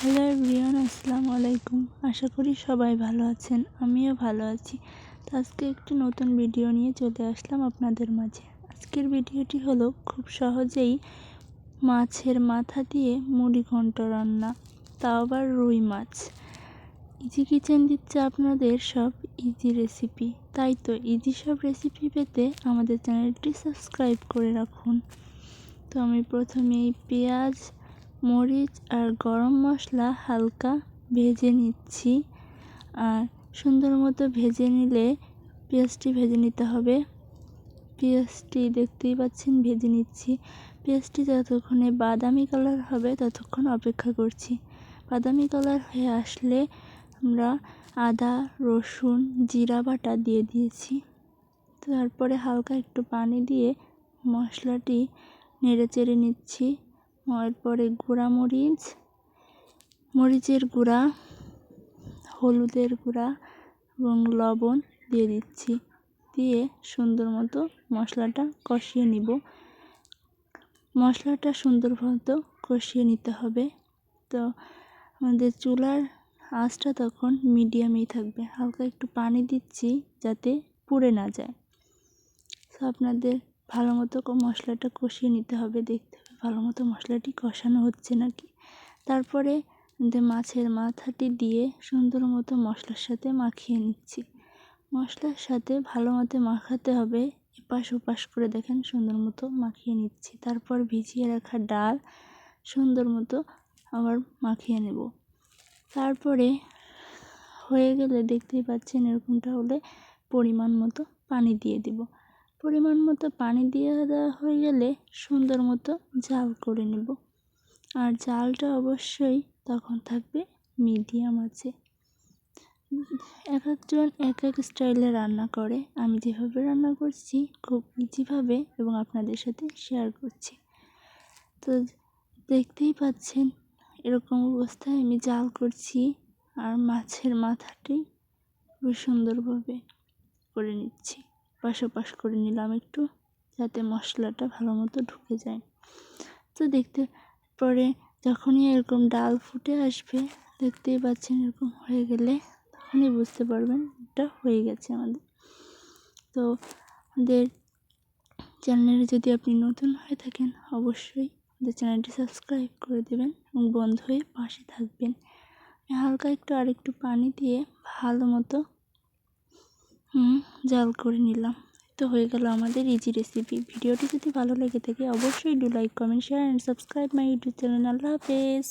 Hello everyone, আসসালামু আলাইকুম। আশা করি সবাই ভালো আছেন, আমিও ভালো আছি। তো আজকে একটি নতুন ভিডিও নিয়ে চলে আসলাম আপনাদের মাঝে। আজকের ভিডিওটি হলো খুব সহজেই মাছের মাথা দিয়ে মুড়ি ঘন্ট রান্না, তাও আবার রুই মাছ। ইজি কিচেন দিচ্ছে আপনাদের সব ইজি রেসিপি। তাই তো ইজি সব রেসিপি পেতে আমাদের চ্যানেলটি সাবস্ক্রাইব করে রাখুন। তো আমি প্রথমেই পেঁয়াজ, মরিচ আর গরম মশলা হালকা ভেজে নিচ্ছি। আর সুন্দর মতো ভেজে নিলে পেঁয়াজটি ভেজে নিতে হবে। পেঁয়াজটি দেখতেই পাচ্ছেন ভেজে নিচ্ছি। পেঁয়াজটি যতক্ষণে বাদামি কালার হবে ততক্ষণ অপেক্ষা করছি। বাদামি কালার হয়ে আসলে আমরা আদা, রসুন, জিরা বাটা দিয়ে দিয়েছি। তারপরে হালকা একটু পানি দিয়ে মশলাটি নেড়ে চেড়ে নিচ্ছি। এরপরে গুঁড়া মরিচের গুঁড়া, হলুদের গুঁড়া এবং লবণ দিয়ে দিচ্ছি। দিয়ে সুন্দর মতো মশলাটা কষিয়ে নিব। মশলাটা সুন্দর মতো কষিয়ে নিতে হবে। তো আমাদের চুলার আঁচটা তখন মিডিয়ামেই থাকবে। হালকা একটু পানি দিচ্ছি যাতে পুড়ে না যায়। তো আপনাদের ভালো মতো মশলাটা কষিয়ে নিতে হবে, দেখতে হবে ভালো মতো মশলাটি কষানো হচ্ছে নাকি। তারপরে মাছের মাথাটি দিয়ে সুন্দর মতো মশলার সাথে মাখিয়ে নিচ্ছি। মশলার সাথে ভালো মতো মাখাতে হবে, এপাশ ওপাশ করে দেখেন সুন্দর মতো মাখিয়ে নিচ্ছি। তারপর ভিজিয়ে রাখা ডাল সুন্দর মতো আবার মাখিয়ে নেব। তারপরে হয়ে গেলে দেখতেই পাচ্ছেন এরকমটা হলে পরিমাণ মতো পানি দিয়ে দিব। পরিমাণ মতো পানি দিয়ে দেওয়া হয়ে গেলে সুন্দর মতো জাল করে নেব। আর জালটা অবশ্যই তখন থাকবে মিডিয়াম আছে। এক একজন এক এক স্টাইলে রান্না করে, আমি যেভাবে রান্না করছি খুব ইজিভাবে এবং আপনাদের সাথে শেয়ার করছি। তো দেখতেই পাচ্ছেন এরকম অবস্থায় আমি জাল করছি। আর মাছের মাথাটি খুব সুন্দরভাবে করে নিচ্ছি। পাশ করে নিলাম একটু, যাতে মশলাটা ভালো মতো ঢুকে যায়। তো দেখতে পরে যখনই এরকম ডাল ফুটে আসবে, দেখতেই পাচ্ছেন এরকম হয়ে গেলে তখনই বুঝতে পারবেন এটা হয়ে গেছে আমাদের। তো আমাদের চ্যানেলে যদি আপনি নতুন হয়ে থাকেন অবশ্যই আমাদের চ্যানেলটি সাবস্ক্রাইব করে দেবেন এবং বন্ধু হয়ে পাশে থাকবেন। হালকা একটু আরেকটু পানি দিয়ে ভালো মতো জাল করে নিলাম। তো হয়ে গেল আমাদের ইজি রেসিপি। ভিডিওটি যদি ভালো লেগে থাকে অবশ্যই do like, comment, share and subscribe my YouTube channel. আল্লাহ হাফেজ।